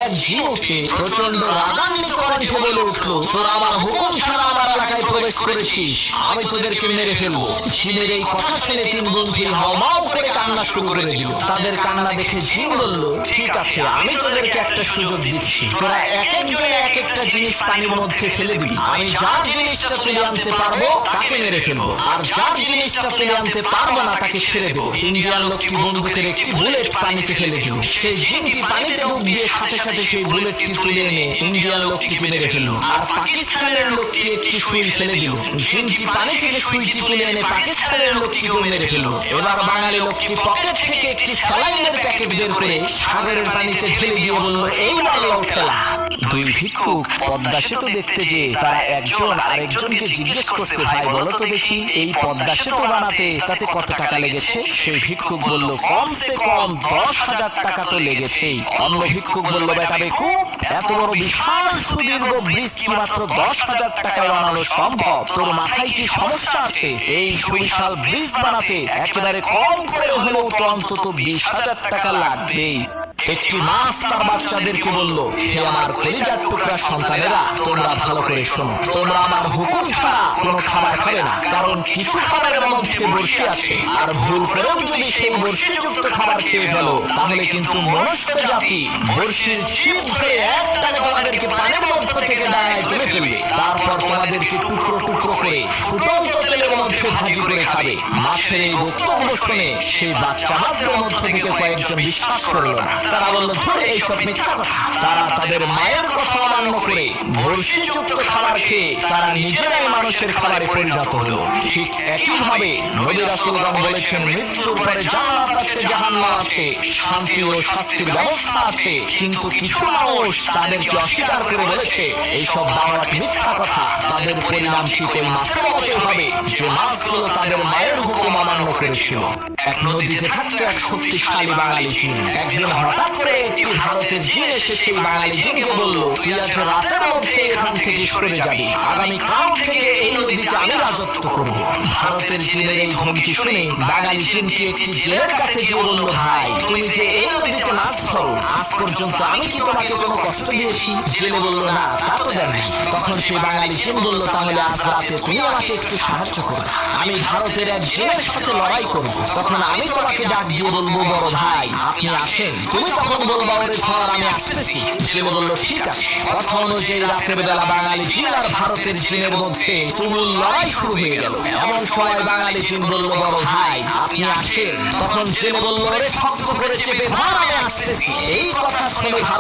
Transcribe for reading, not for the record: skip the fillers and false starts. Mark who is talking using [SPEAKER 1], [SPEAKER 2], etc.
[SPEAKER 1] এক জিন উঠে প্রচন্ড রাগান্বিত কণ্ঠে বলে উঠল, তোরা আমার হুকুম ছাড়া আমার এলাকায় প্রবেশ করেছিস, আমি তোদেরকে মেরে ফেলবো। জিনের এই কথা শুনে তিন বন্ধু হাউমাউ করে কান্না শুরু করে দিল। তাদের কান্না দেখে জিন বলল, ঠিক আছে, আমি তোদেরকে একটা সুযোগ দিচ্ছি, তোরা এক একজনে এক একটা জিনিস পানির মধ্যে ফেলে দিবি। আমি যার জিনিসটা তুলে আনতে পারবো তাকে মেরে ফেলবো, আর যার জিনিসটা তুলে আনতে পারবো না তাকে ছেড়ে দেবো। ইন্ডিয়ান লোকটি বন্দুকের একটি বুলেট পানিতে ফেলে দিল। সেই জিনটি পানিতে ডুব দিয়ে সাথে সাথে সেই বুলেটটি তুলে এনে ইন্ডিয়ান লোকটিকে মেরে ফেললো। আর পাকিস্তানের লোকটি একটি সুই ফেলে দিল। জিনটি পানি থেকে সুইটি তুলে এনে পাকিস্তানের লোকটিকেও মেরে ফেললো। এবার বাঙালি লোকটি পকেট থেকে একটি স্যালাইনের প্যাকেট বের করে সাগরের পানিতে ঢেলে দিয়ে বলল, এইবার লও ঠেলা। দুই ভিক্ষুক পদ্মা সেতু দেখতে যে তারা একজন আরেকজনকে জিজ্ঞেস করছে, ভাই বলো তো দেখি, এই পদ্মা সেতু বানাতে তাতে কত টাকা লেগেছে? সেই ভিক্ষুক বলল, কমসে কম 10,000 টাকা তো লেগেছেই। অন্য ভিক্ষুক বলল, বেটা বেকুব, এত বড় বিশাল সুদীর্ঘ ব্রিজ কি মাত্র 10,000 টাকায় বানানো সম্ভব? তোর মাথায় কি সমস্যা আছে? এই সুবিশাল ব্রিজ বানাতে একেবারে কম করে হলেও তো অন্তত 20,000 টাকা লাগবেই। একটি মাছ তার বাচ্চাদেরকে বলল, হে আমার কলিজার টুকরা সন্তানেরা, তোমরা ভালো করে শোনো, তোমরা আমার হুকুম ছাড়া কোনো খাবার খাবে না, কারণ কিছু খাবারের মধ্যে বড়শি আছে, আর ভুল করেও যদি সেই বড়শিযুক্ত খাবার খেয়ে ফেলো তাহলে কিন্তু মনুষ্য জাতি বড়শির ছিপ ধরে একটানে তোমাদেরকে পানির মধ্য থেকে ডাঙায় তুলে ফেলবে। তারপর তোমাদেরকে টুকরো টুকরো করে ফুটন্ত তেলের মধ্যে ভাজি করে খাবে। মাছের এই বক্তব্য শুনে সেই বাচ্চা মাছদের মধ্য থেকে কয়েকজন বিশ্বাস করল না। তারা বলল, ধরে এইসব মিথ্যা কথা। তারা তাদের মায়ের কথা অমান্য করে বড়শিযুক্ত খাবার খেয়ে তারা নিজেরাই মানুষের খাবারে পরিণত হলো। ঠিক একইভাবে নবী রাসূলগণ বলেছেন, মৃত্যুর পরে জান্নাত আছে, জাহান্নাম আছে, শান্তি ও শাস্তির ব্যবস্থা আছে। কিন্তু কিছু মানুষ তাদেরকে অস্বীকার করে বলেছে এইসব বানোয়াট মিথ্যা কথা। তাদের পরিণাম ঠিক ওই মাছের মতোই হবে যে মাছগুলো তাদের মায়ের হুকুম অমান্য করেছিল। এক নদীতে থাকতো এক শক্তিশালী বাঙালি জিন। একদিন হঠাৎ করে একটি ভারতের জিন এসে সেই বাঙালি জিনকে বলল, তুই আজ রাতের মধ্যে এখান থেকে সরে যাবি, আগামী কাল থেকে এই নদীতে আমি রাজত্ব করব। ভারতের জিনের এই হুমকি শুনে বাঙালি জিনটি একটি জেলের কাছে গিয়ে বলল, ভাই তুমি যে এই নদীতে মাছ ধরো, আজ পর্যন্ত আমি কি তোমাকে কোনো কষ্ট দিয়েছি? জেলে বলল, না তা তো দেয়। তখন সেই বাঙালি জিন বলল, তাহলে আজ রাতে তুমি আমাকে একটু সাহায্য করো, আমি ভারতের এক জিনের সাথে লড়াই করব। তখন আমি তোমাকে ডাক দিয়ে বলবো, বড় ভাই আপনি আসেন। তুমি তখন বলবো, ওরে ধর আমি আসতেছি। জেলে বলল, ঠিক আছে। কথা অনুযায়ী রাতের বেলা বাঙালি জিন আর ভারতের জিনের মধ্যে তুমুল লড়াই শুরু হয়ে গেল। এমন সময় বাঙালি জিন বলল, বড় ভাই আপনি আসেন। তখন জেলে বলল, ওরে শক্ত করে চেপে ধর আমি আসতেছি। এই কথা শুনে